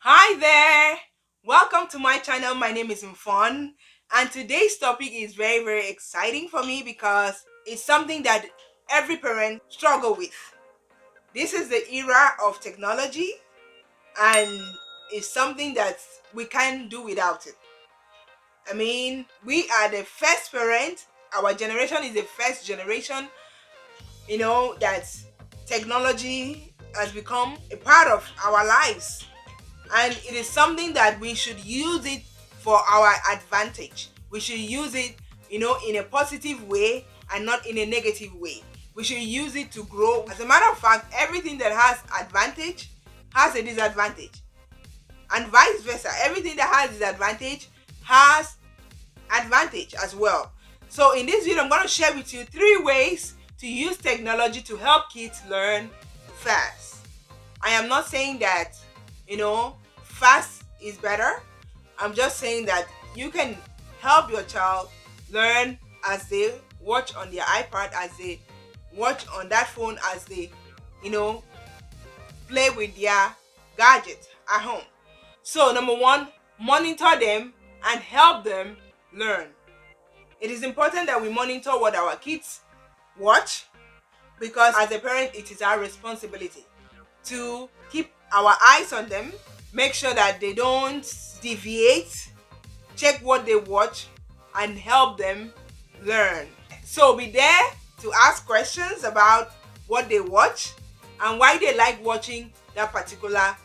Hi there! Welcome to my channel. My name is Mfon, and today's topic is very exciting for me because it's something that every parent struggle with. This is the era of technology, and it's something that we can't do without it. I mean, we are the first parent. Our generation is the first generation, that technology has become a part of our lives, and it is something that we should use it for our advantage. We should use it, in a positive way and not in a negative way. We should use it to grow. As a matter of fact, everything that has advantage has a disadvantage, and vice versa. Everything that has disadvantage has advantage as well. So in this video, I'm going to share with you 3 ways to use technology to help kids learn fast. I am not saying that, fast is better. I'm just saying that you can help your child learn as they watch on their iPad, as they watch on that phone, as they, play with their gadget at home. So number one, monitor them and help them learn. It is important that we monitor what our kids watch, because as a parent, it is our responsibility to keep our eyes on them, make sure that they don't deviate, check what they watch, and help them learn. So be there to ask questions about what they watch and why they like watching that particular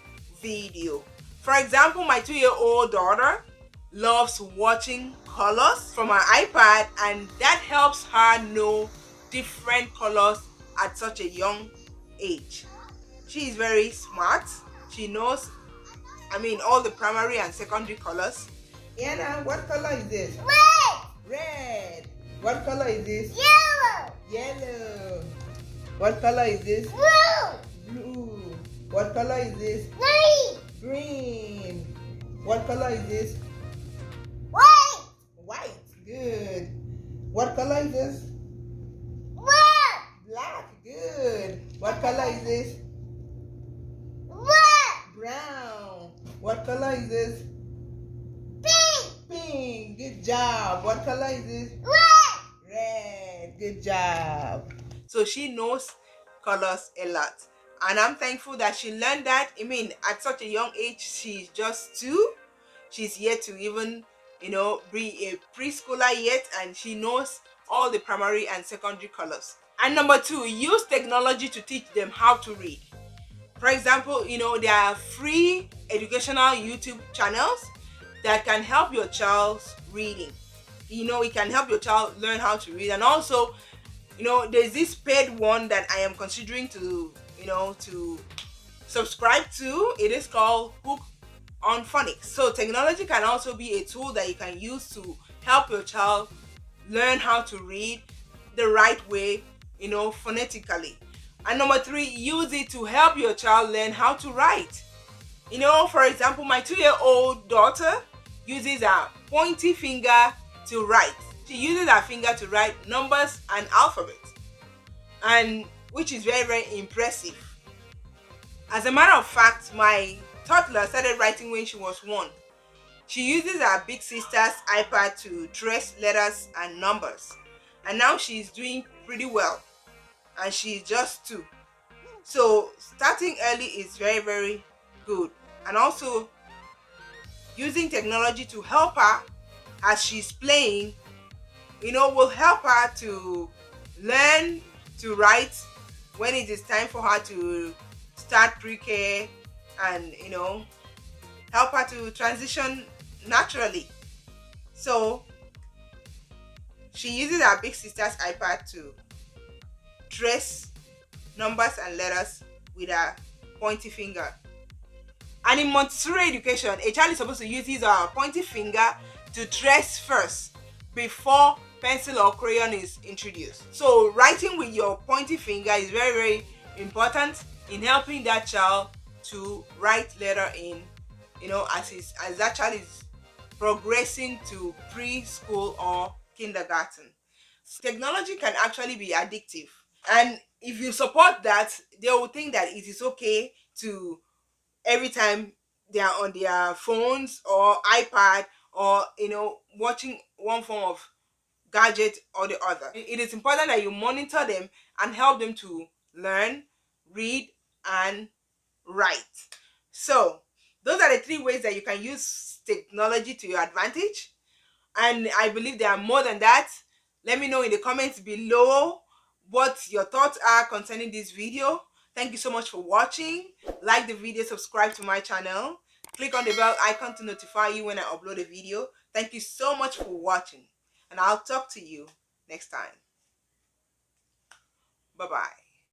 video. For example, my 2-year-old daughter loves watching colors from her iPad, and that helps her know different colors at such a young age. She is very smart. She knows, all the primary and secondary colors. Yana, what color is this? Red. Red. What color is this? Yellow. Yellow. What color is this? Blue. Blue. What color is this? Green. Green. What color is this? White. White. Good. What color is this? Black. Black. Good. What color is this? Black. Brown. What color is this? Pink. Pink. Good job. What color is this? Red. Red. Good job. So she knows colors a lot, and I'm thankful that she learned that. At such a young age, she's just 2. She's yet to even, be a preschooler yet, and she knows all the primary and secondary colors. And number 2, use technology to teach them how to read. For example, there are free educational YouTube channels that can help your child's reading. It can help your child learn how to read. And also, there's this paid one that I am considering to subscribe to. It is called Hook on Phonics. So technology can also be a tool that you can use to help your child learn how to read the right way, phonetically. And number 3, use it to help your child learn how to write. For example, my 2-year-old daughter uses her pointy finger to write. She uses her finger to write numbers and alphabets, and which is very impressive. As a matter of fact, my toddler started writing when she was 1. She uses her big sister's iPad to trace letters and numbers, and now she's doing pretty well, and she's just 2. So starting early is very good, and also using technology to help her as she's playing, will help her to learn to write when it is time for her to start pre-K, and help her to transition naturally. So she uses her big sister's iPad to trace numbers and letters with her pointy finger. And in Montessori education, a child is supposed to use his or her pointy finger to trace first before pencil or crayon is introduced. So writing with your pointy finger is very important in helping that child to write letter in, as that child is progressing to preschool or kindergarten. Technology can actually be addictive, and if you support that, they will think that it is okay to every time they are on their phones or iPad, or watching one form of gadget or the other. It is important that you monitor them and help them to learn, read, and write. So those are the 3 ways that you can use technology to your advantage, and I believe there are more than that. Let me know in the comments below what your thoughts are concerning this video. Thank you so much for watching. Like the video, subscribe to my channel, click on the bell icon to notify you when I upload a video. Thank you so much for watching, and I'll talk to you next time. Bye bye.